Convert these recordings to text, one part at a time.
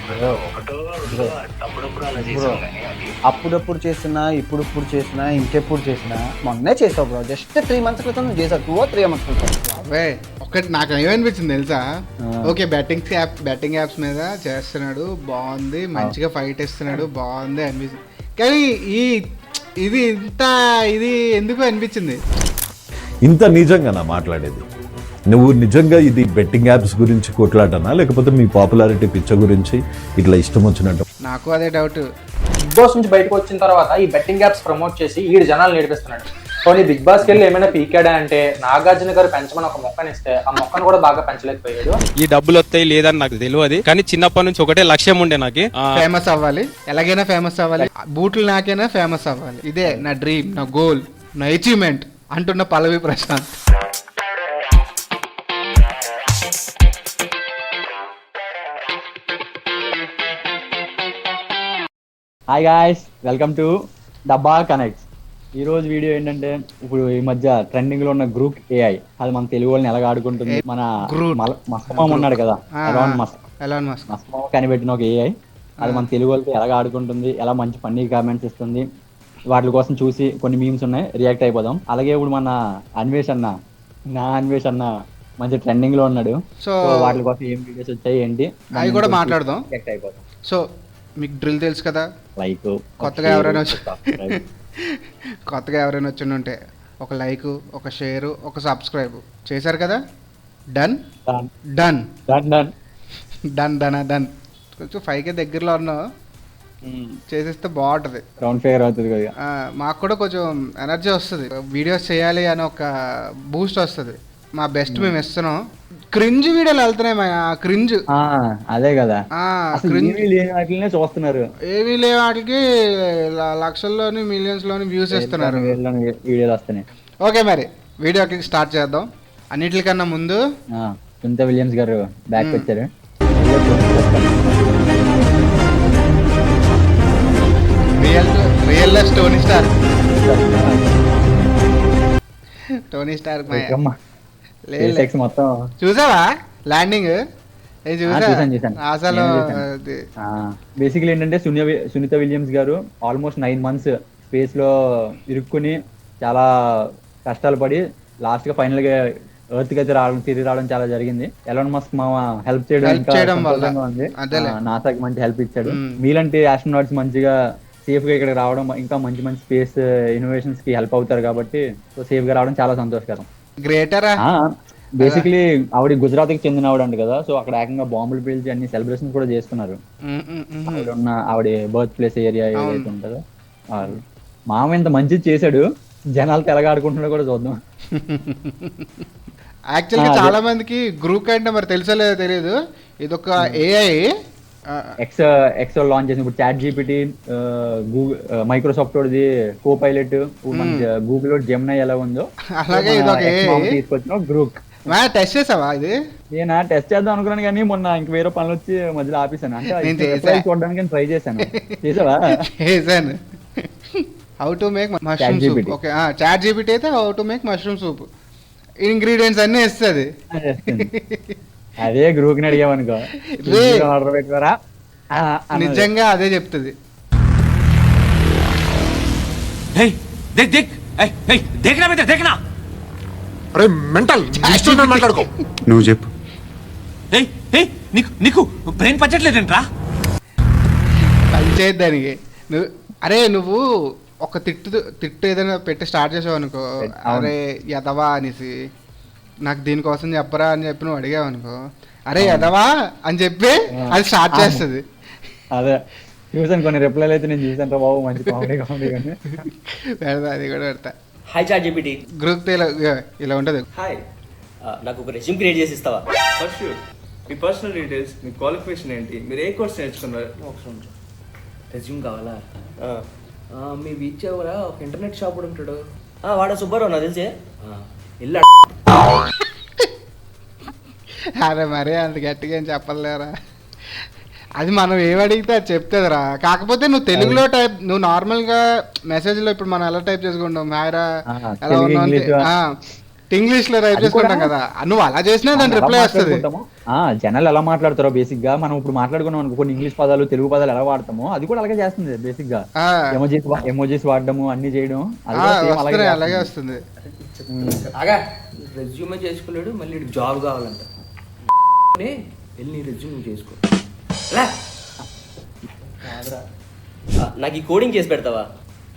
Bro ఒకటో bro రెండో అప్పుడప్పుడు అలా బ్రో చేసాం కానీ అది అప్పుడప్పుడు చేసినా ఇప్పుడు చేసినా ఇంకెప్పుడు చేసినా మొన్నే చేసావు బ్రో. జస్ట్ 3 months క్రితం నువ్వు చేసావు. 2 or 3 months క్రితం. అవే ఒకటి నాకు ఏమనిపించింది తెలుసా? ఆ. ఓకే, బెట్టింగ్ యాప్స్ మీద చేస్తున్నాడు, బాగుంది, మంచిగా ఫైట్ ఇస్తున్నాడు, బాగుంది అనిపించింది. కానీ ఇది ఇది ఎందుకు అనిపించింది? ఇంత నిజంగా నా మాట్లాడేది? నువ్వు నిజంగా ఇది బెట్టింగ్ యాప్స్ గురించి కొట్లాటనా, లేకపోతే మీ పాపులారిటీ పిచ్చ గురించి ఇట్లా ఇష్టం వచ్చినట్టు? నాకు అదే డౌట్. బిగ్ బాస్ నుంచి బయటకు వచ్చిన తర్వాత ఈ బెట్టింగ్ యాప్స్ ప్రమోట్ చేసి ఈడు జనాలు నేర్పిస్తున్నాడు. పోనీ బిగ్ బాస్కి వెళ్ళి ఏమైనా పీకాడా అంటే నాగార్జున గారు పెంచమని ఒక మొక్కని ఇస్తే ఆ మొక్కను కూడా బాగా పెంచలేకపోయాడు. ఈ డబ్బులు వస్తాయి లేదని నాకు తెలియదు, కానీ చిన్నప్పటి నుంచి ఒకటే లక్ష్యం ఉండే నాకు. ఫేమస్ అవ్వాలి, ఎలాగైనా ఫేమస్ అవ్వాలి, బూట్లు నాకైనా ఫేమస్ అవ్వాలి, ఇదే నా డ్రీమ్, నా గోల్, నా అచీవ్మెంట్ అంటున్న Pallavi Prashanth. Hi guys, welcome to Dabba connects. ఈ రోజు వీడియో ఏంటంటే, ఇప్పుడు ఈ మధ్య ట్రెండింగ్ లో ఉన్న గ్రూప్ ఏఐ అది మన తెలుగు వాళ్ళని ఎలాగ ఆడుకుంటుంది. మన మస్కమామ ఉన్నాడు కదా, ఎలాన్ మస్కమామ కనిపెట్టిన ఒక ఏఐ అది మన తెలుగు వాళ్ళకి ఎలాగ ఆడుకుంటుంది, ఎలా మంచి ఫన్నీ కామెంట్స్ ఇస్తుంది. వాటి కోసం చూసి కొన్ని మీమ్స్ ఉన్నాయి, రియాక్ట్ అయిపోదాం. అలాగే ఇప్పుడు మన అన్వేష్ అన్న మంచి ట్రెండింగ్ లో ఉన్నాడు. సో వాటి కోసం ఏం వీడియోస్ వచ్చాయి ఏంటి అవి కూడా మాట్లాడదాం. రియాక్ట్ అయిపోదాం. సో మీకు డ్రిల్ తెలుసు కదా, లైక్ కొత్తగా ఎవరైనా వచ్చి ఉంటే ఒక లైక్, ఒక షేర్, ఒక సబ్స్క్రైబ్ చేశారు కదా, done done done done done. కొంచెం 5K దగ్గరలో ఉన్నావు, చేసేస్తే బాగుంటుంది, రౌండ్ ఫిగర్ అవుతుంది కదా. మాకు కూడా కొంచెం ఎనర్జీ వస్తుంది, వీడియోస్ చేయాలి అని ఒక బూస్ట్ వస్తుంది. మా బెస్ట్ మేము ఇస్తున్నాం. క్రింజ్ వీడియోలు వెళ్తున్నాయి, మా క్రింజ్. అదే కదా, క్రింజ్ వాటినే చూస్తున్నారు. ఏమీ లేవు వాటికి లక్షల్లోని మిలియన్స్ లోని వ్యూస్ ఇస్తున్నారు, వీడియోలు వస్తున్నాయి. ఓకే, మరి వీడియోకి స్టార్ట్ చేద్దాం. అన్నిటికన్నా ముందు సునీత విలియమ్స్ గారు బ్యాక్ వచ్చారు. రియల్ టోనీ స్టార్ మొత్తం చూసావా ల్యాండింగ్? చూసాను. అసలు బేసికలీ ఏంటంటే సునీత విలియమ్స్ గారు ఆల్మోస్ట్ 9 months స్పేస్ లో ఇరుక్కుని చాలా కష్టాలు పడి లాస్ట్ గా ఫైనల్ గా ఎర్త్ కి తిరిగి రావడం చాలా జరిగింది. ఎలాన్ మస్క్ మామ హెల్ప్ చేయడం ఉంది. నాసాకి మంచి హెల్ప్ ఇచ్చాడు. మీలాంటి ఆస్ట్రోనాట్స్ మంచిగా సేఫ్ గా ఇక్కడ రావడం, ఇంకా మంచి మంచి స్పేస్ ఇన్నోవేషన్స్ కి హెల్ప్ అవుతారు కాబట్టి సేఫ్ గా రావడం చాలా సంతోషకరం. గ్రేటరా. బేసిక్లీ ఆవిడ గుజరాత్ కి చెందిన ఆవిడ అంట కదా, సో అక్కడ ఏకంగా బాంబులు పేల్చి అన్ని సెలబ్రేషన్స్ కూడా చేస్తున్నారు. ఆవిడ బర్త్ ప్లేస్ ఏరియా ఏదైతే ఉంటుందో. మామ ఇంత మంచిది చేశాడు, జనాలు తెలగాడుకుంటున్నా కూడా చూద్దాం. యాక్చువల్గా చాలా మందికి గ్రూప్ అంటే మరి తెలుసో లేదో తెలియదు, ఇది ఒక ఏఐ ఎక్స్ లాంచ్ చేసిన. ఇప్పుడు చాట్ జీపీటీ, గూగుల్, మైక్రోసాఫ్ట్ వాడిది కో పైలట్, గూగుల్ జెమినై ఎలా ఉందో అలాగే ఇది ఒక తీసుకొచ్చిన గ్రూప్. టెస్ట్ చేసావా ఇది? నేను టెస్ట్ చేద్దాం అనుకున్నాను కానీ మొన్న ఇంక వేరే పనులు వచ్చి మధ్యలో ఆపేసాను. అంటే చూడడానికి ట్రై చేశాను. చేసావా? చేశాను. How to make mushroom soup. Okay, chat GPT అయితే how to make mushroom soup ingredients అన్ని ఇస్తుంది. అదే గ్రూప్ ని అడిగామనుకో, ఆర్డర్ పెట్టుకోరా, నిజంగా అదే చెప్తుంది. నువ్వు చెప్పు. నీకు బ్రెయిన్ పచ్చట్లేదంట్రా. పంచేది దానికి. నువ్వు ఒక తిట్టు ఏదైనా పెట్టి స్టార్ట్ చేసావు అనుకో, అరే యదవా అనేసి, నాకు దీనికోసం చెప్పరా అని చెప్పి నువ్వు అడిగావు అనుకో, అరే యదవా అని చెప్పి అది స్టార్ట్ చేస్తుంది. అదే చూసాను, కొన్ని రిప్లైలు అయితే నేను చూసాను బాబు, మంచి కామెడీ కానీ పెడతా, అది కూడా పెడతా. Hi chat GPT. గ్రూప్ ఇలా ఉంటుంది. హాయ్, నాకు ఒక రెజ్యూమ్ క్రియేట్ చేసి ఇస్తావా? First sure. మీ పర్సనల్ డీటెయిల్స్, మీ క్వాలిఫికేషన్ ఏంటి, మీరు ఏ కోర్స్ నేర్చుకున్నారు? రెజ్యూమ్ కావాలా? మీ వీచ్ ఎవరా ఒక ఇంటర్నెట్ షాప్ కూడా ఉంటాడు, వాడా సుబ్బారావు, నాకు తెలిసే. ఇల్లు అరే మరే అంత గట్టిగా ఏం చెప్పలేరా, అది మనం ఏమడిగితే అది చెప్తుందిరా. కాకపోతే నువ్వు తెలుగులో టైప్, నువ్వు నార్మల్గా మెసేజ్లో ఇప్పుడు మనం ఎలా టైప్ చేసుకుంటాం, హాయ్రా ఎలా ఉన్నావు, ఇంగ్లీష్ లో రైట్ అది చేసుకుంటాం కూడా- కదా నువ్వు అలా చేసినా దాని మనం ఎలా రిప్లై వస్తుంది. మాట్లాడుకుంటామో, జనాలు ఎలా మాట్లాడతారో బేసిక్ గా మనం ఇప్పుడు మాట్లాడుకున్నాం అనుకో, కొన్ని ఇంగ్లీష్ పదాలు తెలుగు పదాలు ఎలా వాడతామో అది కూడా అలాగే చేస్తుంది బేసిక్ గా. ఆ, ఎమోజీస్ వాడడము అన్ని చేయడం అది ఆ, కూడా same వస్తున్నాయి, చేస్తుంది. అలాగే వస్తుంది. ఆగా రెజ్యూమే చేసుకోలేడు, మళ్ళీ వీడికి జాబ్ కావాలంట. వెళ్ళి నీ రెజ్యూమ్ నువ్వు చేసుకో. రా. నాకు ఈ కోడింగ్ చేసి పెడతావా?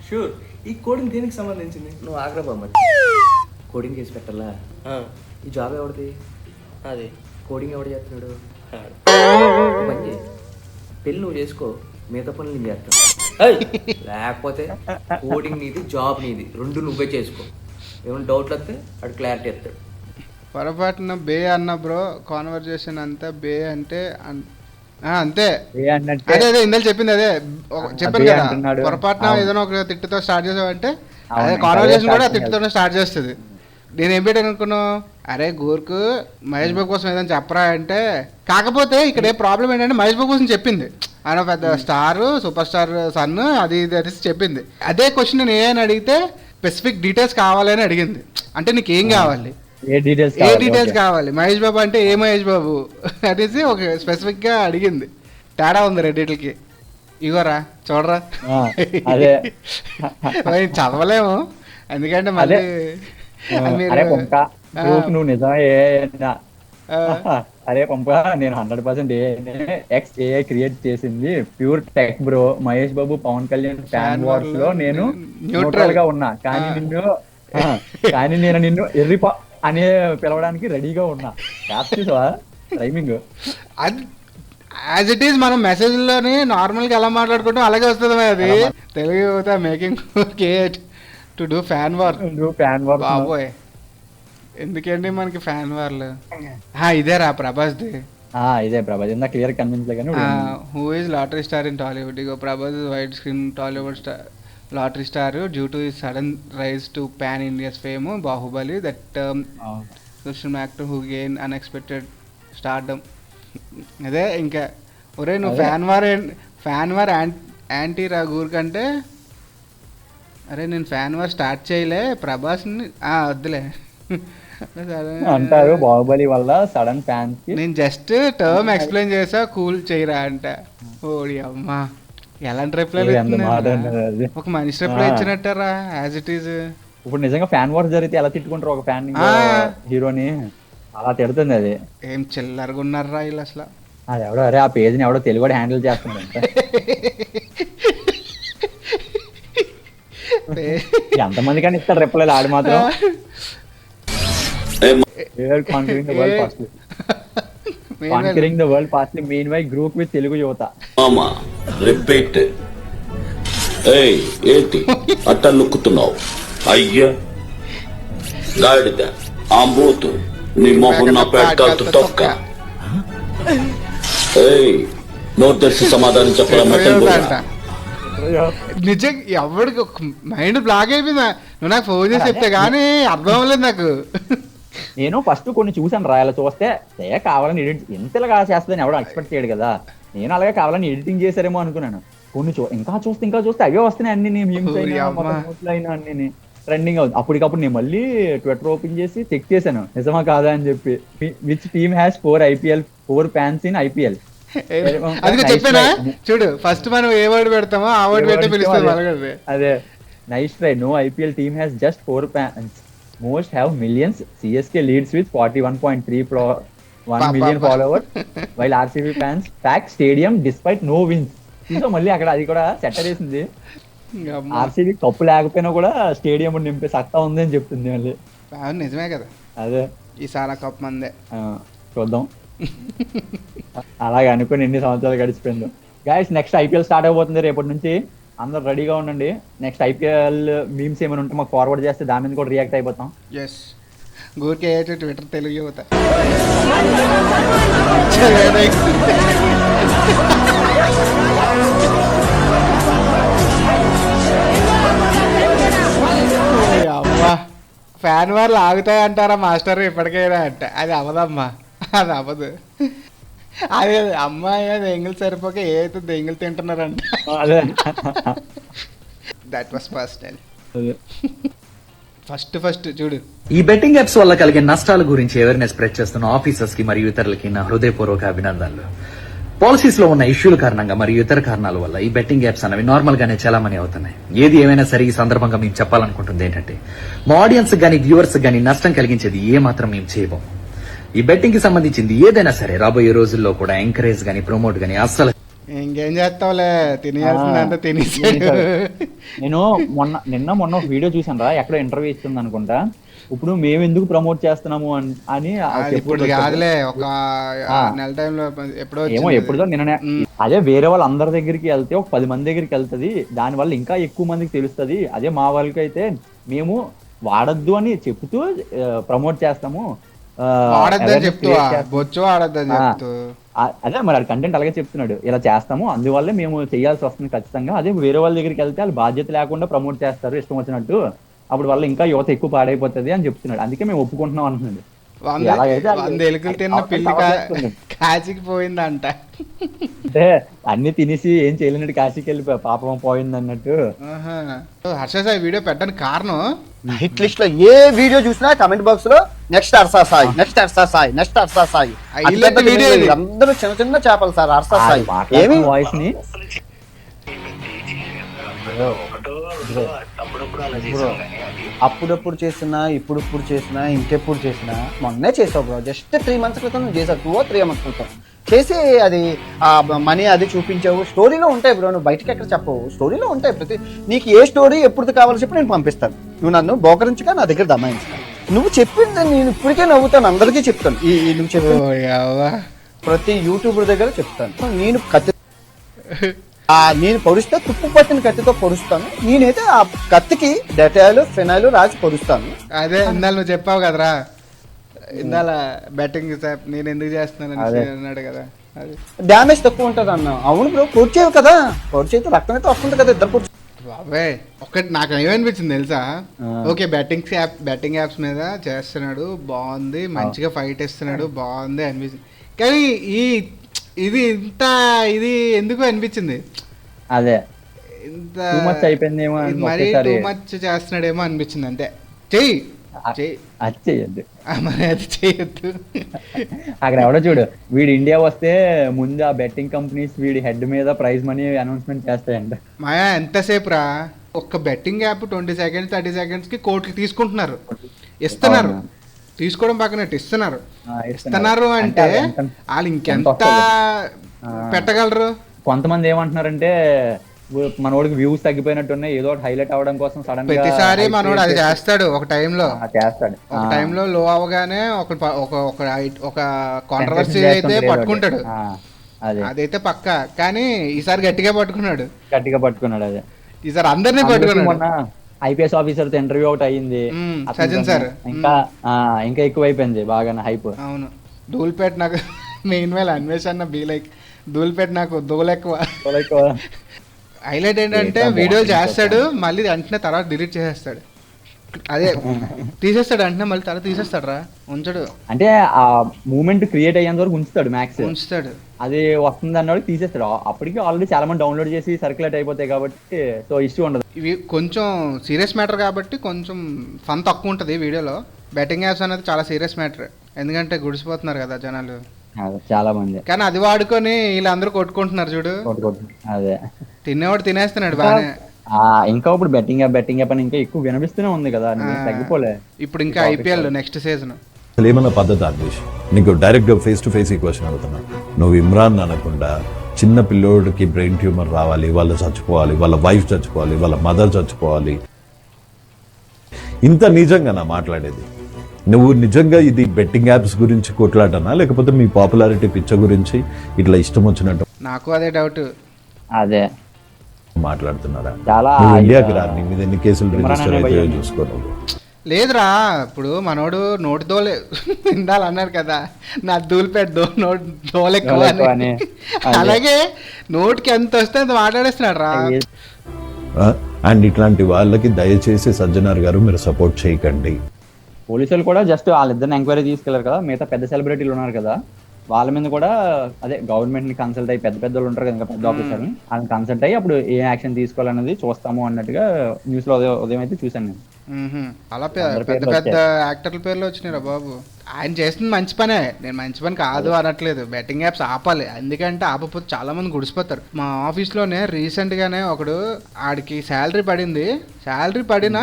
షూర్. ఈ కోడింగ్ దేనికి సంబంధించింది? నువ్వు ఆగ్రా బామ్మ. కోడింగ్ చేసి పెట్టాలా? ఈ జాబ్ ఎవరిది? అది కోడింగ్ ఎవడు చేస్తున్నాడు? ఆడు. ఓ పని చేయి, పెళ్ళి నువ్వు చేసుకో, మిగతా పనులు నేను చేస్తాను. ఏయ్! లేకపోతే కోడింగ్ నీది, జాబ్ నీది, రెండు నువ్వే చేసుకో. ఏమైనా డౌట్లు వస్తే అటు క్లారిటీ ఇస్తాడు. పొరపాటున బే అన్న బ్రో, కాన్వర్జేషన్ అంతా బే అంటే అంతే. అంటే అదే ఇందాక చెప్పింది అదే చెప్పాను బే కదా, అంటున్నాడు. పొరపాటున అవును. ఏదైనా ఒక తిట్టుతో స్టార్ట్ చేసావంటే అవును, అదే ఇంకా కాన్వర్జేషన్ అదే కూడా start తిట్టుతోనే స్టార్ట్ చేస్తుంది. నేను ఏం పెట్టాను అనుకున్నావు, అరే గూర్కు మహేష్ బాబు కోసం ఏదైనా చెప్పరా అంటే, కాకపోతే ఇక్కడ ఏ ప్రాబ్లం ఏంటంటే మహేష్ బాబు కోసం చెప్పింది, ఆయన పెద్ద స్టార్, సూపర్ స్టార్ సన్, అది ఇది అనేసి చెప్పింది. అదే క్వశ్చన్ నేను ఏమని అడిగితే స్పెసిఫిక్ డీటెయిల్స్ కావాలని అడిగింది. అంటే నీకు ఏం కావాలి, ఏ డీటెయిల్స్ ఏ డీటెయిల్స్ కావాలి, మహేష్ బాబు అంటే ఏ మహేష్ బాబు అనేసి ఒక స్పెసిఫిక్ గా అడిగింది. తేడా ఉంది రెండిట్లకి. ఇగోరా చూడరా, అదే మరి చదవలేము ఎందుకంటే మళ్ళీ మీరు- అరే పంప నువ్వు నిజమే ఆ, అరే పంప నేను 100% XAI క్రియేట్ చేసింది pure tech bro. Mahesh Babu Pawan Kalyan fan wars లో నేను న్యూట్రల్ గా ఉన్నా, కానీ నేను నిన్ను ఎర్రి అనే పిలవడానికి రెడీగా ఉన్నా. టైమింగ్ అది యాజ్ ఇట్ ఈస్ మనం మెసేజ్ లోని నార్మల్ గా ఎలా మాట్లాడుకుంటాం అలాగే వస్తుంది అది. తెలుగు యువత making to do fan war. Fan war బాబోయ్ ఎందుకండి మనకి ఫ్యాన్ వార్లు. ఇదేరా ప్రభాస్ది. ఇదే ప్రభాస్ ఇందా క్లియర్ కన్విన్స్ కానీ who is lottery star in Tollywood. ఇగో Prabhas wide screen Tollywood star lottery star due to his sudden rise to pan India's fame. Baahubali that social actor who gain unexpected stardom. అదే ఇంకా ఒరే నువ్వు fan war anti రా గూరికంటే, అరే నేను fan war start చేయలే ప్రభాస్ని వద్దులే అంటారు బాహుబలి వల్ల సడన్ ఫ్యాన్స్ కి. నేను జస్ట్ టర్మ్ ఎక్స్ప్లెయిన్ చేసా, కూల్ చేయరా అంట. ఓడి అమ్మా ఎలాంటి రిప్లై ఎంత మాట అన్నారు అది. ఒక మనిషి రిప్లై ఇచ్చినట్టారా యాజ్ ఇట్ ఈజ్. ఇప్పుడు నిజంగా ఫ్యాన్ వార్ జరిగితే ఎలా తిట్టుకుంటారు ఒక ఫ్యాన్ హీరోని, అలా తిడుతుంది అది. ఏం చిల్లరగా ఉన్నారా వీళ్ళు అసలు. అది ఎవడో అరే ఆ పేజ్ని ఎవడో తెలుగు హ్యాండిల్ చేస్తున్నాడు ఎంతమంది కానీ ఇస్తాడు రిప్లైలు, ఆడు మాత్రం conquering the world fastly mean why group with Telugu యువత. రిపీట్. ఏంటి అట్ట నొక్కుతున్నావు? అయ్యా గాడిద ఆంబోతు నీ మొహం నా పెట్టాల్తు తొక్క. నోట్ తెలిసి సమాధానం చెప్పడం నిజం ఎవరికి మైండ్ బ్లాక్ అయిపోయిందా. నువ్వు నాకు ఫోన్ చేసి చెప్తే కానీ అర్థం అవ్వలేదు నాకు. నేను ఫస్ట్ కొన్ని చూసాను రా, ఇలా చూస్తే కావాలని ఎడిట్ ఎంతలా చేస్తుందని ఎవడో ఎక్స్పెక్ట్ చేయడు కదా. నేను అలాగే కావాలని ఎడిటింగ్ చేశారేమో అనుకున్నాను. కొన్ని ఇంకా చూస్తే అవే వస్తున్నాయి అన్ని అయినా అన్ని ట్రెండింగ్ అవుతుంది. అప్పటికప్పుడు నేను మళ్ళీ ట్విట్టర్ ఓపెన్ చేసి చెక్ చేశాను నిజమా కాదా అని చెప్పి. Which team has 4 fans in IPL. అది చెప్పానా చూడు, ఫస్ట్ మనం ఏ వర్డ్ పెడతామో ఆ వర్డ్ పెట్టి పిలుస్తాం. అదే nice try. No IPL team has just 4 fans. Most have millions. CSK leads with 41.31 million followers while RCB fans pack stadium despite no wins. So మళ్ళీ అక్కడ అది కూడా సెటర్ వేసింది. RCB కప్పు లేకపోయినా కూడా స్టేడియం నింపే సత్తా ఉంది అని చెప్తుంది మళ్ళీ. నిజమే కదా. అదే ఈసారి కప్ మందే చూద్దాం. అలాగే అనుకుని ఎన్ని సంవత్సరాలు గడిచిపోయిందో. గైస్ నెక్స్ట్ IPL స్టార్ట్ అయిపోతుంది రేపటి నుంచి, అందరు రెడీగా ఉండండి. నెక్స్ట్ IPL మీమ్స్ ఏమైనా ఉంటే మాకు ఫార్వర్డ్ చేస్తే దాని మీద కూడా రియాక్ట్ అయిపోతాం. ఎస్ గూరికే ట్విట్టర్ తెలుగు యువత. ఫ్యాన్ వార్లు ఆగుతాయి అంటారా మాస్టర్ ఇప్పటికైనా అంటే, అది అవదమ్మా, అది అవ్వదు. అదే అమ్మాయి అది ఎంగిల్ సరిపోక ఏదైతే దెంగిల్ తింటున్నారంట. That was personal. ఫస్ట్ చూడు. ఈ బెట్టింగ్ యాప్స్ వల్ల కలిగే నష్టాల గురించి అవేర్నెస్ స్ప్రెడ్ చేస్తున్న ఆఫీసర్స్ కి మరియు ఇతరులకి నా హృదయపూర్వక అభినందనలు. పాలసీస్ లో ఉన్న ఇష్యూల కారణంగా మరియు ఇతర కారణాల వల్ల ఈ బెట్టింగ్ యాప్స్ అనేవి నార్మల్ గానే చలామణి అవుతున్నాయి. ఏది ఏమైనా సరే ఈ సందర్భంగా మేము చెప్పాలనుకుంటుంది ఏంటంటే మా ఆడియన్స్ గానీ వ్యూవర్స్ గానీ నష్టం కలిగించేది ఏ మాత్రం మేము చేయబోం. ఈ బెట్టింగ్ కి సంబంధించింది ఏదైనా సరే రాబోయే రోజుల్లో కూడా ఎంకరేజ్ గానీ ప్రమోట్ గానీ అస్సలు. ఇంకేం చేస్తావులే, తినేయాల్సిందంతా తినేసాడు. నేను మొన్న ఒక వీడియో చూసాను రా, ఎక్కడో ఇంటర్వ్యూ ఇస్తుంది అనుకుంటా. ఇప్పుడు మేము ఎందుకు ప్రమోట్ చేస్తున్నాము అని ఇప్పుడు కాదులే, ఒక నెల టైంలో ఎప్పుడో ఏమో ఎప్పుడుదో నిన్న. అదే వేరే వాళ్ళ అందరి దగ్గరికి వెళ్తే ఒక 10 మంది దగ్గరికి వెళ్తుంది, దాని వల్ల ఇంకా ఎక్కువ మందికి తెలుస్తుంది. అదే మా వాళ్ళకి అయితే మేము వాడద్దు అని చెప్తూ ప్రమోట్ చేస్తాము. అదే మరి కంటెంట్ అలాగే చెప్తున్నాడు, ఇలా చేస్తాము అందువల్లే మేము చేయాల్సి వస్తుంది ఖచ్చితంగా. అదే వేరే వాళ్ళ దగ్గరికి వెళ్తే వాళ్ళు బాధ్యత లేకుండా ప్రమోట్ చేస్తారు ఇష్టం వచ్చినట్టు, అప్పుడు వల్ల ఇంకా యువత ఎక్కువ పాడైపోతుంది అని చెప్తున్నాడు. అందుకే మేము ఒప్పుకుంటున్నాం అంటున్నాడు. కాశీకి పోయిందంట, అంటే అన్ని తినేసి ఏం చేయలేనట్టు కాశీకి వెళ్ళి పాపం పోయింది అన్నట్టు. హర్ష సాయి వీడియో పెట్టడానికి కారణం హిట్ లిస్ట్ లో ఏ వీడియో చూసినా కమెంట్ బాక్స్ లో next Harsha Sai, next Harsha Sai, next Harsha Sai. అందరూ చిన్న చిన్న చేపలు సార్ హర్ష సాయి. ఏమి వాయిస్ ని అప్పుడప్పుడు చేసినా, ఇప్పుడు చేసినా, ఇంకెప్పుడు చేసినా, మొన్నే చేసావు బ్రో. జస్ట్ 3 months క్రితం నువ్వు చేసావు, 2 or 3 months క్రితం చేసి అది ఆ మనీ అది చూపించావు. స్టోరీలో ఉంటాయి బ్రో, నువ్వు బయటకి ఎక్కడ చెప్పవు, స్టోరీలో ఉంటాయి. ప్రతి నీకు ఏ స్టోరీ ఎప్పుడు కావాలో చెప్పి నేను పంపిస్తాను. నువ్వు నన్ను బోకరించగా నా దగ్గర దమాయించుతాను. నువ్వు చెప్పింది నేను ఇప్పటికే నవ్వుతాను, అందరికీ చెప్తాను. ఈ నువ్వు చెప్పి ప్రతి యూట్యూబర్ దగ్గర చెప్తాను. నేను నేను పొడుస్తే తుప్పు పట్టిన కత్తితో పొడుస్తాను. నేనైతే ఆ కత్తికి డెటాయిల్ ఫినాయిల్ రాసి పొడుస్తాను. అదే ఇందాక నువ్వు చెప్పావు కదరా, ఇందాల బ్యాటింగ్ నేను ఎందుకు చేస్తున్నాను అన్నాడు కదా, డ్యామేజ్ తక్కువ ఉంటుంది అన్న. అవును బ్రో, పొడి చేయవు కదా, పొడి చేస్తే రక్తం అయితే వస్తుంది కదా, ఇద్దరు పొడి. బాబాయ్ ఒకటి నాకు ఏమనిపించింది తెలుసా, ఓకే బ్యాటింగ్ యాప్స్ మీద చేస్తున్నాడు బాగుంది, మంచిగా ఫైట్ ఇస్తున్నాడు బాగుంది అనిపించింది. కానీ ఇది ఇంత ఇది ఎందుకు అనిపించింది, అదే ఇంత అయిపోయిందేమో, మరీ టూ మచ్ చేస్తున్నాడేమో అనిపించింది. అంతే, చెయ్యి అది చెయ్యొద్దు, మరి అది చెయ్యొద్దు. అక్కడ ఎవడో చూడు, వీడు ఇండియా వస్తే ముందు ఆ బెట్టింగ్ కంపెనీస్ వీడి హెడ్ మీద ప్రైజ్ మనీ అనౌన్స్మెంట్ చేస్తాయంట. మాయా ఎంతసేపు రా, ఒక్క బెట్టింగ్ యాప్ 20 seconds 30 seconds కి కోట్లు తీసుకుంటున్నారు, ఇస్తున్నారు. తీసుకోవడం పక్కనట్టు ఇస్తున్నారు అంటే వాళ్ళు ఇంకెంత పెట్టగలరు. కొంతమంది ఏమంటున్నారంటే మనోడికి వ్యూస్ తగ్గిపోయినట్టున్నాయి, ఏదో ఒకటి హైలైట్ అవ్వడం కోసం సడన్ ప్రతిసారి మనోడు అది చేస్తాడు. ఒక టైంలో లో అవగానే ఒక కాంట్రవర్సీ అయితే పట్టుకుంటాడు, అదైతే పక్క. కానీ ఈసారి గట్టిగా పట్టుకున్నాడు. అదే ఈసారి అందరినీ పట్టుకున్నాడు. ఐపీఎస్ ఆఫీసర్ తో ఇంటర్వ్యూ ఒకటి అయ్యింది సజ్జన్ సార్, ఇంకా ఎక్కువైపోయింది బాగా హైప్. అవును, ధూల్పేట్ నాకు మెయిన్ వేళ అన్వేషణ బీ లైక్ ధూల్పేట్ నాకు దోలెక్కువ. హైలైట్ ఏంటంటే వీడియోలు చేస్తాడు, మళ్ళీ వెంటనే తర్వాత డిలీట్ చేసేస్తాడు. అదే తీసేస్తాడు వెంటనే, మళ్ళీ తర్వాత తీసేస్తాడు రా, ఉంచడు. అంటే ఆ మూమెంట్ క్రియేట్ అయ్యేంత వరకు ఉంచుతాడు, మ్యాక్స్ ఉంచుతాడు. అది వస్తుంది అన్నాడు తీసేస్తాడు. అప్పటికి ఆల్రెడీ చాలా మంది డౌన్లోడ్ చేసి సర్క్యులేట్ అయిపోతాయి కాబట్టి సో ఇష్యూ ఉండదు. ఇవి కొంచెం సీరియస్ మ్యాటర్ కాబట్టి కొంచెం ఫన్ తక్కువ ఉంటుంది వీడియోలో. బెట్టింగ్ యాప్స్ అనేది చాలా సీరియస్ మ్యాటర్, ఎందుకంటే గుడిసిపోతున్నారు కదా జనాలు చాలా మంది. కానీ అది వాడుకొని వీళ్ళందరూ కొట్టుకుంటున్నారు చూడు. అదే తినేవాడు తినేస్తున్నాడు బాగానే. ఇంకా ఇప్పుడు బెట్టింగ్ యాప్ అని ఇంకా ఎక్కువ వినిపిస్తూనే ఉంది కదా, తగ్గిపోలే. ఇప్పుడు ఇంకా ఐపీఎల్ నెక్స్ట్ సీజన్. అసలు ఏమన్నా పద్ధతి అన్వేష్, నీకు డైరెక్ట్గా ఫేస్ టు ఫేస్ ఈ క్వశ్చన్ అడుగుతున్నా. నువ్వు ఇమ్రాన్ అనకుండా చిన్న పిల్లోడికి బ్రెయిన్ ట్యూమర్ రావాలి, వాళ్ళు చచ్చిపోవాలి, వాళ్ళ వైఫ్ చచ్చిపోవాలి, వాళ్ళ మదర్ చచ్చిపోవాలి, ఇంత నిజంగా నా మాట్లాడేది? నువ్వు నిజంగా ఇది బెట్టింగ్ యాప్స్ గురించి కొట్లాడనా, లేకపోతే మీ పాపులారిటీ పిచ్చ గురించి ఇట్లా ఇష్టం వచ్చినట్టు? నాకు అదే డౌట్. అదే మాట్లాడుతున్నారా? నువ్వు ఇండియాకి రా, నీ మీద ఎన్ని కేసులు రిజిస్టర్ అయితే చూసుకో. లేదురా, ఇప్పుడు మనోడు నోటి దోలే తిండాలన్నారు కదా, నా ధూల్పేట దోలెక్కువ అని. అలాగే నోటికి ఎంత వస్తే అంత మాట్లాడేస్తున్నాడు రా. అండ్ ఇట్లాంటి వాళ్ళకి దయచేసి సజ్జనార్ గారు మీరు సపోర్ట్ చేయకండి. పోలీసులు కూడా జస్ట్ వాళ్ళిద్దరిని ఎంక్వైరీ తీసుకెళ్లారు కదా, మిగతా పెద్ద సెలబ్రిటీలు ఉన్నారు కదా, వాళ్ళ మీద కూడా అదే గవర్నమెంట్ ని కన్సల్ట్ అయ్యి పెద్ద వాళ్ళు ఉంటారు కదా పెద్ద ఆఫీసర్ వాళ్ళని కన్సల్ట్ అయ్యి అప్పుడు ఏ యాక్షన్ తీసుకోవాలన్నది చూస్తాము అన్నట్టుగా న్యూస్ లో ఉదయం అయితే చూసాను నేను. అలా పెద్ద పెద్ద యాక్టర్ల పేర్లు వచ్చినాయిరా బాబు. ఆయన చేస్తుంది మంచి పనే, నేను మంచి పని కాదు అనట్లేదు. బెట్టింగ్ యాప్స్ ఆపాలి, ఎందుకంటే ఆపకపోతే చాలా మంది గుడిసిపోతారు. మా ఆఫీస్ లోనే రీసెంట్ గానే ఒకడు ఆడికి శాలరీ పడింది, శాలరీ పడిన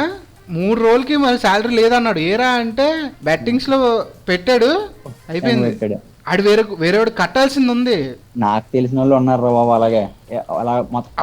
3 రోజులకి మరి శాలరీ లేదన్నాడు. ఏరా అంటే బెట్టింగ్స్ లో పెట్టాడు, అయిపోయింది. ఆడు వేరేవాడు కట్టాల్సింది ఉంది. నాకు తెలిసిన వాళ్ళు ఉన్నారు బాబు అలాగే, అలా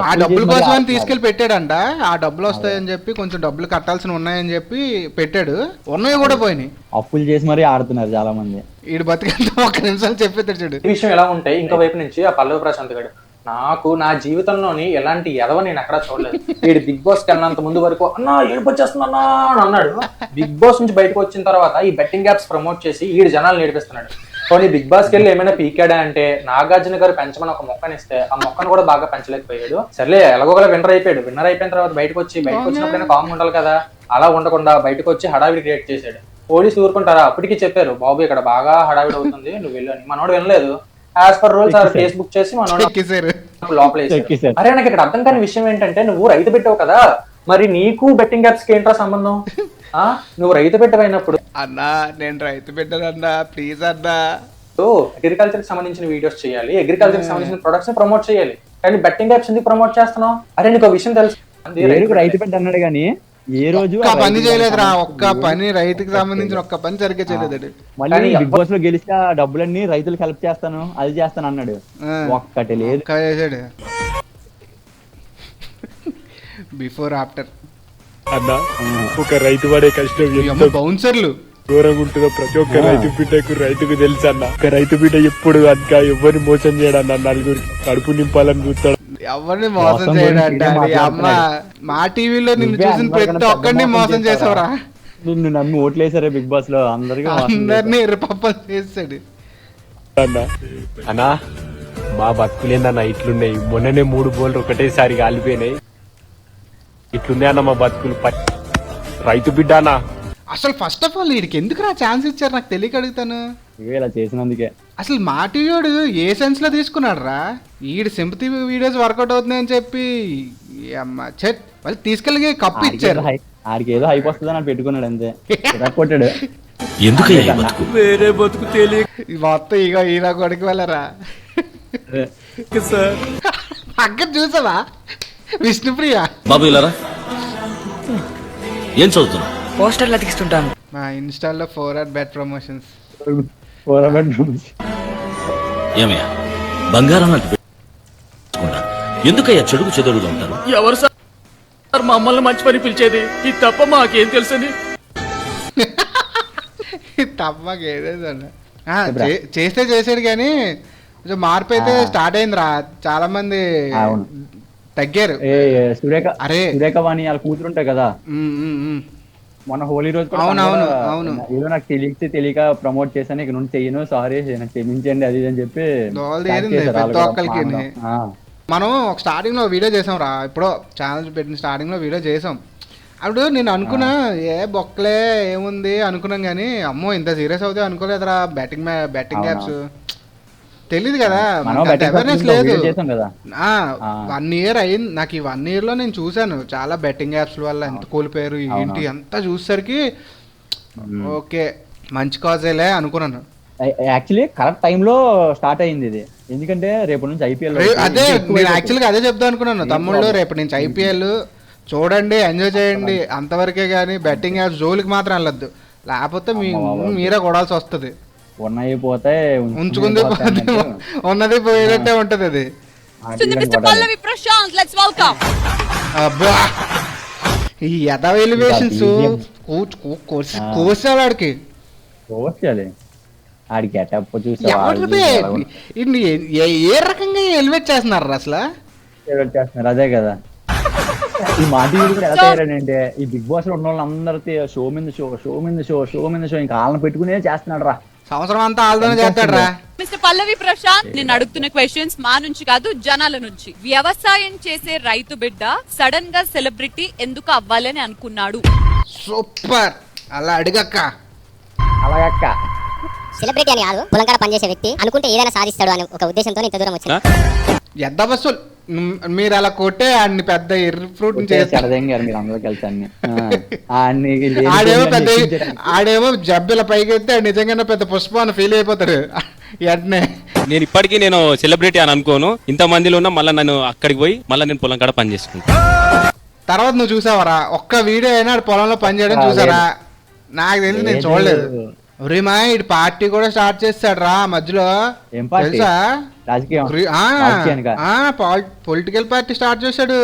ఆ డబ్బుల కోసం అని తీసుకెళ్లి పెట్టాడంట. ఆ డబ్బులు వస్తాయని చెప్పి కొంచెం డబ్బులు కట్టాల్సిన ఉన్నాయని చెప్పి పెట్టాడు, ఉన్నాయి కూడా పోయినాయి. అప్పులు చేసి మరీ ఆడుతున్నారు చాలా మంది. ఈడు బతికంతా 1 నిమిషాలు చెప్పేస్తాడు చూడు. ఈ విషయం ఎలా ఉంటే ఇంకో వైపు నుంచి ఆ పల్లవి ప్రశాంత్ గడు, నాకు నా జీవితంలోని ఎలాంటి ఎదవ నేను ఎక్కడా చూడలేదు. వీడు బిగ్ బాస్ కన్నంత ముందు వరకు అన్నా ఏడుపు వచ్చేస్తున్నా అని అన్నాడు. బిగ్ బాస్ నుంచి బయటకు వచ్చిన తర్వాత ఈ బెట్టింగ్ యాప్స్ ప్రమోట్ చేసి ఈడు జనాలు నేర్పిస్తున్నాడు. కొన్ని బిగ్ బాస్కి వెళ్ళి ఏమైనా పీకాడా అంటే నాగార్జున గారు పెంచమని ఒక మొక్కని ఇస్తే ఆ మొక్కను కూడా బాగా పెంచలేకపోయాడు. సర్లే ఎలాగోలా విన్నర్ అయిపోయాడు. విన్నర్ అయిపోయిన తర్వాత బయటకు వచ్చినప్పుడైనా కామ్ ఉండాలి కదా, అలా ఉండకుండా బయటకు వచ్చి హడావిడి క్రియేట్ చేశాడు. పోలీసులు ఊరుకుంటారా? అప్పటికి చెప్పారు బాబు ఇక్కడ బాగా హడావిడి అవుతుంది నువ్వు వెళ్ళు అని. మనోడు వినలేదు. యాజ్ పర్ రూల్స్ ఫేస్బుక్ చేసి మనోడు లోపల వేసారు. అరే నాకు ఇక్కడ అర్థం కాని విషయం ఏంటంటే, నువ్వు రైతు పెట్టావు కదా, మరి నీకు బెట్టింగ్ యాప్స్ కి ఏంట్రా సంబంధం? నువ్వు రైతు పెట్టవైనప్పుడు అన్నా నేను రైతు పెట్టానన్నా ప్లీజ్ అన్నా, అగ్రికల్చర్ కి సంబంధించిన వీడియోస్ చేయాలి, అగ్రికల్చర్ కి సంబంధించిన ప్రొడక్ట్స్ ప్రమోట్ చేయాలి. కానీ బెట్టింగ్ యాప్స్ ఎందుకు ప్రమోట్ చేస్తున్నావు? అరే నీకు ఒక విషయం తెలుసు, రైతు పెట్ట అన్నాడు కానీ ఏ రోజు పని చేయలేదురా. ఒక్క పని రైతుకి సంబంధించిన ఒక్క పని సరిగ్గా చేయలేదు. మళ్ళీ బిగ్ బాస్ లో గెలిస్తే ఆ డబ్బులన్నీ రైతులకు హెల్ప్ చేస్తాను అది చేస్తాను అన్నాడు, ఒక్కటి లేదు. చేశాడు బిఫోర్ ఆఫ్టర్. అన్న ఒక రైతు పడే కష్టం బౌన్సర్లు ఘోరంగా ఉంటుందో ప్రతి ఒక్క రైతు బిడ్డకు రైతుకు తెలుసు అన్న. ఒక రైతు బిడ్డ ఎప్పుడు అనక ఎవరిని మోసం చేయడన్న, నలుగురికి కడుపు నింపాలని చూస్తాడు, ఎవరిని మోసం చేయడంట. అమ్మ మా టీవీలో నిన్ను చూసిన ప్రతి ఒక్కరిని మోసం చేసావురా. నిన్ను నమ్మి ఓట్లేసారే బిగ్ బాస్ లో అందరినీ ఎర్రపప్పలు చేస్తాడు అన్నా. మా బతుకులేందన్న ఇట్లున్నాయి. మొన్ననే 3 బోర్లు ఒకటేసారి కాలిపోయినాయి. ఇట్లున్నాయి అన్న మా బతుకులు. రైతు బిడ్డ అన్న. అసలు ఫస్ట్ ఆఫ్ ఆల్ వీడికి ఎందుకు ఛాన్స్ ఇచ్చారు నాకు తెలియక అడుగుతాను. ఇలా చేసినందుకే అసలు మా టీవీడు ఏ సెన్స్ లో తీసుకున్నాడు రా? ఈడు సింపతి వీడియోస్ వర్కౌట్ అవుతున్నాయని చెప్పి అమ్మ చెట్ వాళ్ళు తీసుకెళ్ళి కప్పు ఇచ్చారు. ఆడికి ఏదో హైప్ వస్తుందని అని పెట్టుకున్నాడు అంతే, కొట్టాడు. వేరే బతుకు తెలియ మొత్తం ఇక ఈయన కొడుకు వెళ్ళరా సార్. అక్కడ చూసావా విష్ణుప్రియ బాబు ఇలారా, ఏం చదువుతున్నా? పోస్టర్లు అతికిస్తుంటాను. మా ఇన్స్టాల్లో 4 బెట్ ప్రమోషన్స్. ఏమయ్యా బంగారం లాంటి ఎందుకయ్యా చెడుకు చెదురుగా ఉంటారు? ఎవరు సార్ మమ్మల్ని మంచి పని పిలిచేది? ఇది తప్ప మాకేం తెలుసని. తప్పకి ఏదేదన్న చేస్తే చేసాడు కానీ కొంచెం మార్పు అయితే స్టార్ట్ అయిందిరా. చాలా మంది తగ్గారు. సురేఖ వాణి వాళ్ళ కూతురు ఉంటాయి కదా, మొన్న హోలీ రోజు ఏదో నాకు తెలియక ప్రమోట్ చేశాను, ఇక నుండి చెయ్యను, సారీ నాకు క్షమించండి అది అని చెప్పి ప్రతి ఒక్కరికి. మనం ఒక స్టార్టింగ్ లో వీడియో చేసాం రా, ఇప్పుడు ఛానల్ పెట్టిన స్టార్టింగ్ లో వీడియో చేసాం. అప్పుడు నేను అనుకున్నా ఏ బొక్కలే ఏముంది అనుకున్నాం కానీ అమ్మో ఇంత సీరియస్ అవుతాయి అనుకోలేదురా. బెట్టింగ్ యాప్స్ తెలీదు కదా, అవేర్నెస్ లేదు. 1 ఇయర్ అయింది నాకు. ఈ 1 ఇయర్ లో నేను చూసాను చాలా బెట్టింగ్ యాప్స్ వల్ల ఎంత కోల్పోయారు ఏంటి అంతా చూసేసరికి ఓకే మంచి కాజేలే అనుకున్నాను. యాక్చువల్లీ కరెక్ట్ టైం లో స్టార్ట్ అయింది ఇది, ఎందుకంటే రేపు నుంచి ఐపీఎల్. అదే నేను యాక్చువల్గా అదే చెప్తా అనుకున్నాను తమ్ముళ్ళు, రేపు నుంచి ఐపీఎల్ చూడండి, ఎంజాయ్ చేయండి అంతవరకే కానీ బెట్టింగ్ యాప్స్ జోలికి మాత్రం వెళ్ళొద్దు, లేకపోతే మీరే కొడాల్సి వస్తుంది. ఉన్నాయి పోతే ఉంచుకుంది ఉన్నది పోయేటట్టే ఉంటది అది. అబ్బా ఈ యథా ఎలివేషన్స్ కోసాడు ఆడికి. ఆడి గెటప్ చూసి ఏ రకంగా ఎలివేట్ చేస్తున్నారు అసలు? అదే కదా ఈ మా టీవీలు కూడా ఎలా తయారంటే ఈ బిగ్ బాస్ లో ఉన్న వాళ్ళందరితో షో మీద షో ఇంకా వాళ్ళని పెట్టుకునే చేస్తున్నాడు రా. సంవత్సరం అంతా ఆల్దోనే చేస్తాడు రా. మిస్టర్ పల్లవి ప్రశాంత్, నేను అడుగుతున్న క్వశ్చన్స్ మా నుంచి కాదు జనాల నుంచి. వ్యవసాయం చేసే రైతు బిడ్డ సడన్ గా సెలబ్రిటీ ఎందుకు అవ్వాలని అనుకున్నాడు? సూపర్, అలా అడిగక్క అలాగక్క సెలబ్రిటీ అని కాదు, పొలంకాడ పనిచేసే వ్యక్తి అనుకుంటే ఏదైనా సాధిస్తాడు అని ఒక ఉద్దేశంతో ఇంత దూరం వచ్చిన. ఎంత బస్సు మీరు అలా కొట్టే అన్ని పెద్ద ఎర్ర ఫ్రూట్ మీరు అందరూ కలిసి అన్ని ఆడేమో జబ్బుల పైకి ఎత్తే నిజంగానే పెద్ద పుష్పం ఫీల్ అయిపోతాడు వెంటనే. నేను ఇప్పటికీ నేను సెలబ్రిటీ అని అనుకోను, ఇంత మందిలో ఉన్నా మళ్ళీ నన్ను అక్కడికి పోయి మళ్ళీ నేను పొలం కాడ పని చేసుకుంటా. తర్వాత నువ్వు చూసావరా ఒక్క వీడియో అయినా పొలంలో పని చేయడం చూసారా? నాకు తెలిసి నేను చూడలేదు. ఒరేమా ఇటు పార్టీ కూడా స్టార్ట్ చేస్తాడు రా మధ్యలో, తెలుసా? పొలిటికల్ పార్టీ స్టార్ట్ చేశాడు.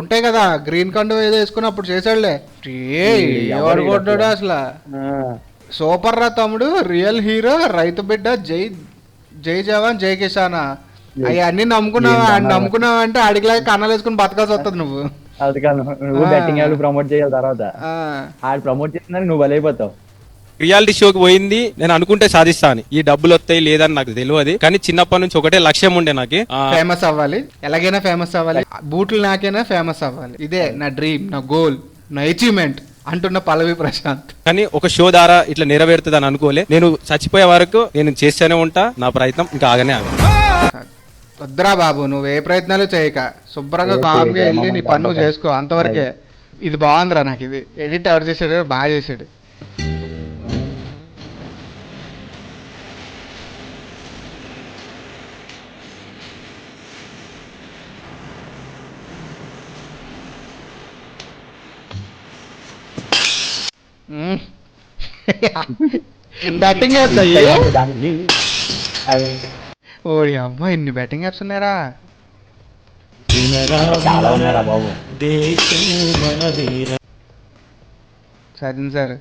ఉంటాయి కదా గ్రీన్ కండు ఏదో వేసుకుని అప్పుడు చేశాడులే. ఎవరు కొట్టాడు అసలు? సూపర్ రా తమ్ముడు, రియల్ హీరో, రైతు బిడ్డ, జై జై జవాన్ జై కిసానా. అవన్నీ నమ్ముకున్నావా అంటే అడిగిలాగా కన్నాలు వేసుకుని బతకాల్సి వస్తుంది నువ్వు. నువ్వు బెట్టింగ్ యాప్ ప్రమోట్ చేయాలి, తర్వాత ఆడు ప్రమోట్ చేసిన నువ్వు బలైపోతావు. రియాలిటీ షోకి పోయింది నేను అనుకుంటే సాధిస్తాను, ఈ డబ్బులు వస్తాయి లేదని నాకు తెలియదు, కానీ చిన్నప్పటి నుంచి ఒకటే లక్ష్యం ఉండే నాకు, ఫేమస్ అవ్వాలి, ఎలాగైనా ఫేమస్ అవ్వాలి, బూట్లు నాకైనా ఫేమస్ అవ్వాలి, ఇదే నా డ్రీమ్, నా గోల్, నా అచీవ్మెంట్ అంటున్న పల్లవి ప్రశాంత్. కానీ ఒక షో ద్వారా ఇట్లా నెరవేరుతుంది అని అనుకోలే. నేను చచ్చిపోయే వరకు నేను చేస్తూనే ఉంటా, నా ప్రయత్నం ఇంకా ఆగనే ఆగ. వద్దురా బాబు, నువ్వు ఏ ప్రయత్నాలు చేయక శుభ్రంగా కామ్గా వెళ్ళి నీ పన్ను చేసుకో, అంతవరకే. ఇది బాగుందిరా, నాకు ఇది ఎడిట్ ఎవరు చేశాడు, బాగా చేశాడు. బ్యాటింగ్ యాప్స్ ఓడి అమ్మా, ఇన్ని బ్యాటింగ్ యాప్స్ ఉన్నారా? సరే సార్.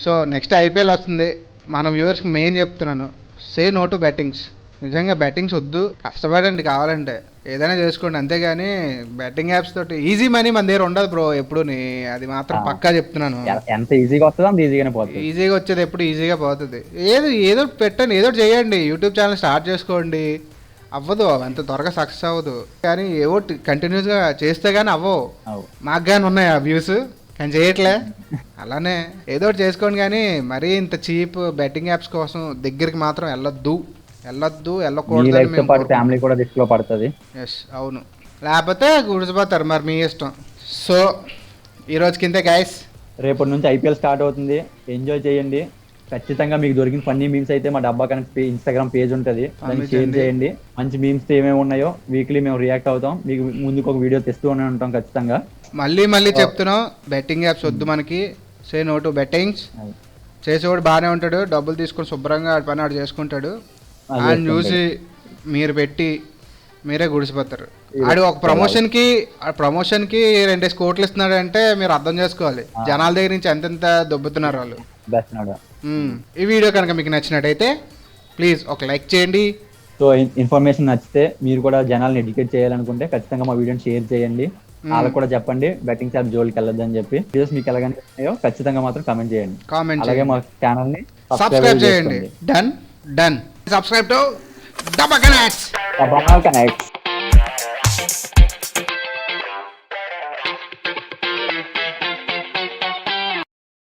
సో నెక్స్ట్ ఐపీఎల్ వస్తుంది. మన వ్యూవర్స్కి మెయిన్ చెప్తున్నాను, సే నో టు బెట్టింగ్స్. నిజంగా బెట్టింగ్స్ వద్దు, కష్టపడండి, కావాలంటే ఏదైనా చేసుకోండి, అంతేగాని బెట్టింగ్ యాప్స్ తోటి ఈజీ మనీ మన దగ్గర ఉండదు బ్రో ఎప్పుడు. అది మాత్రం పక్కా చెప్తున్నాను. ఎంత ఈజీగా వస్తుందో అంత ఈజీగానే పోతుంది. ఈజీగా వచ్చేది ఎప్పుడు ఈజీగా పోతుంది. ఏదో పెట్టండి, ఏదో చేయండి, యూట్యూబ్ ఛానల్ స్టార్ట్ చేసుకోండి. అవ్వదు, అంత త్వరగా సక్సెస్ అవ్వదు, కానీ ఏవో కంటిన్యూస్గా చేస్తే కానీ అవ్వవు. మాకు కానీ ఉన్నాయి ఆ వ్యూస్, కానీ చేయట్లే. అలానే ఏదో చేసుకోండి, కానీ మరీ ఇంత చీప్ బెట్టింగ్ యాప్స్ కోసం దగ్గరికి మాత్రం వెళ్ళొద్దు, వెళ్ళకూడదు. ఫ్యామిలీ కూడా రిస్క్ లో పడుతుంది. ఎస్, అవును, లేకపోతే గుడిసిపోతారు, మరి మీ ఇష్టం. సో ఈ రోజు కింద గైస్, రేపటి నుంచి ఐపీఎల్ స్టార్ట్ అవుతుంది, ఎంజాయ్ చేయండి. ఖచ్చితంగా మీకు దొరికిన ఫన్నీ మీమ్స్ అయితే మా డబ్బా కనెక్ట్ ఇన్స్టాగ్రామ్ పేజ్ ఉంటుంది, దాన్ని షేర్ చేయండి. మంచి మీమ్స్ ఏమేమి ఉన్నాయో వీక్లీ మేము రియాక్ట్ అవుతాం, మీకు ముందుకు ఒక వీడియో తెస్తూనే ఉంటాం ఖచ్చితంగా. మళ్ళీ చెప్తున్నాం, బెట్టింగ్ యాప్స్ వద్దు మనకి. Say no to bettings. చేసేవాడు బాగానే ఉంటాడు, డబ్బులు తీసుకొని శుభ్రంగా ఆడి పని ఆడు చేసుకుంటాడు, ఆయన చూసి మీరు పెట్టి మీరే గుడిసిపోతారు. ఆడు ఒక ప్రమోషన్కి 2 కోట్లు ఇస్తున్నాడు అంటే మీరు అర్థం చేసుకోవాలి జనాల దగ్గర నుంచి ఎంతెంత దొబ్బుతున్నారు వాళ్ళు. ఈ వీడియో కనుక మీకు నచ్చినట్టయితే ప్లీజ్ ఒక లైక్ చేయండి. సో ఇన్ఫర్మేషన్ నచ్చితే మీరు కూడా జనాలను ఎడ్యుకేట్ చేయాలనుకుంటే ఖచ్చితంగా మా వీడియోని షేర్ చేయండి. వాళ్ళకి కూడా చెప్పండి బెట్టింగ్ యాప్ జోలికి వెళ్ళొద్దని చెప్పి. వీడియోస్ మీకు ఎలాగైనా ఖచ్చితంగా మాత్రం కామెంట్ చేయండి. అలాగే మా ఛానల్ ని సబ్స్క్రైబ్ చేయండి. Done. Subscribe to Dabba Connects.